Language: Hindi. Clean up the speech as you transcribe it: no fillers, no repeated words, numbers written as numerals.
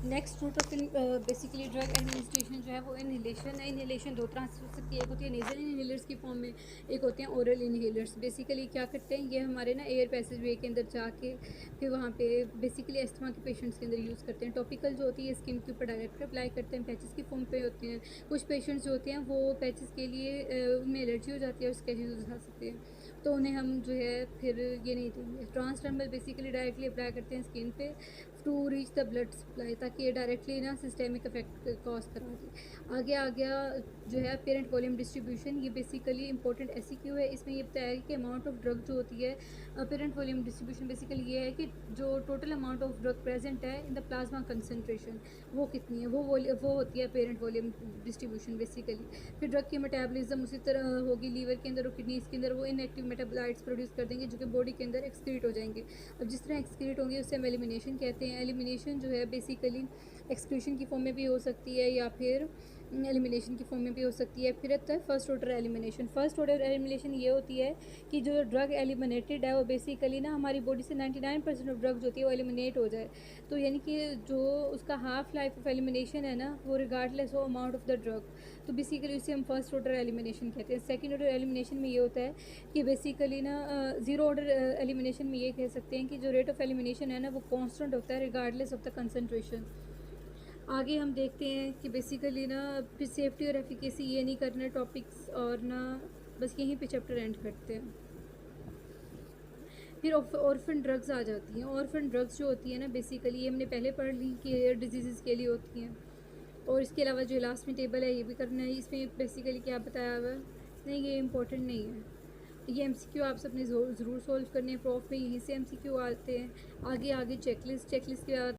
Next route of basically drug administration जो है वो इनहेलेशन है। इनहेलेशन दो तरह से हो सकती है, एक होती है नेजल इनहेलर्स की फॉर्म में, एक होते हैं ओरल इनहेलर्स। बेसिकली क्या करते हैं, ये हमारे ना एयर पैसेज वे के अंदर जाके फिर वहाँ पे बेसिकली अस्थमा के पेशेंट्स के अंदर यूज़ करते हैं। टॉपिकल जो होती है स्किन के ऊपर डायरेक्ट अप्लाई करते हैं, पैचेस की फॉर्म पे होते हैं। कुछ पेशेंट्स जो होते हैं वो पैचेस के लिए उनमें एलर्जी हो जाती है और स्केचेस उठा सकते हैं, तो उन्हें हम जो है फिर ये नहीं देंगे। ट्रांसडर्मल बेसिकली डायरेक्टली अप्लाई करते हैं स्किन पे to reach the blood supply, ताकि ये डायरेक्टली ना सिस्टेमिक इफेक्ट कॉज करा दे। आगे आ गया जो है पेरेंट वॉल्यूम डिस्ट्रीब्यूशन। ये बेसिकली इंपॉर्टेंट एससीक्यू है। इसमें ये बताया है कि अमाउंट ऑफ ड्रग जो होती है, पेरेंट वॉल्यूम डिस्ट्रीब्यूशन बेसिकली ये है कि जो total amount of drug present है इन द प्लाज्मा कंसनट्रेशन वो कितनी है, वो होती है पेरेंट वॉल्यूम डिस्ट्रीब्यूशन बेसिकली। फिर ड्रग की मेटाबॉलिज्म उसी तरह होगी, लीवर के अंदर और किडनीज के अंदर वो इनएक्टिव मेटाबोलाइट्स प्रोड्यूस कर देंगे जो कि बॉडी के अंदर एक्सक्रीट हो जाएंगे। अब जिस तरह एक्सक्रीट होंगे उससे हम एलिमिनेशन कहते हैं। एलिमिनेशन जो है बेसिकली एक्सक्रीशन की फॉर्म में भी हो सकती है या फिर एलिमिनेशन की फॉर्म में भी हो सकती है। फिर आता है first order elimination. First order elimination ये होती है कि जो ड्रग एलिमिनेटेड है वो बेसिकली ना हमारी बॉडी से 99% ऑफ ड्रग जो होती है वो एलिमिनेट हो जाए, तो यानी कि जो उसका हाफ लाइफ ऑफ एलिमिनेशन है ना वो regardless of amount of the drug, तो बेसिकली उसे हम फर्स्ट ऑर्डर एलिमिनेशन कहते हैं। सेकेंड ऑर्डर एलिमिनेशन में ये होता है कि बेसिकली ना ज़ीरो ऑर्डर एलिमिनेशन में ये कह सकते हैं कि जो रेट ऑफ एलिमिनेशन है ना वो कांस्टेंट होता है रिगार्डलेस ऑफ द कंसंट्रेशन। आगे हम देखते हैं कि बेसिकली ना फिर सेफ्टी और एफिकेसी ये नहीं करना टॉपिक्स, और ना बस यहीं पे चैप्टर एंड करते हैं। फिर ऑर्फन ड्रग्स आ जाती हैं। ऑर्फन ड्रग्स जो होती है ना बेसिकली ये हमने पहले पढ़ ली कि रेयर डिजीज़ के लिए होती हैं, और इसके अलावा जो लास्ट में टेबल है ये भी करना है। इसमें बेसिकली क्या बताया हुआ है, नहीं ये इंपॉर्टेंट नहीं है, ये एमसीक्यू आप सबने ज़रूर सॉल्व करने हैं। प्रॉफ में यहीं से एमसीक्यू आते हैं। आगे आगे चेकलिस्ट के बाद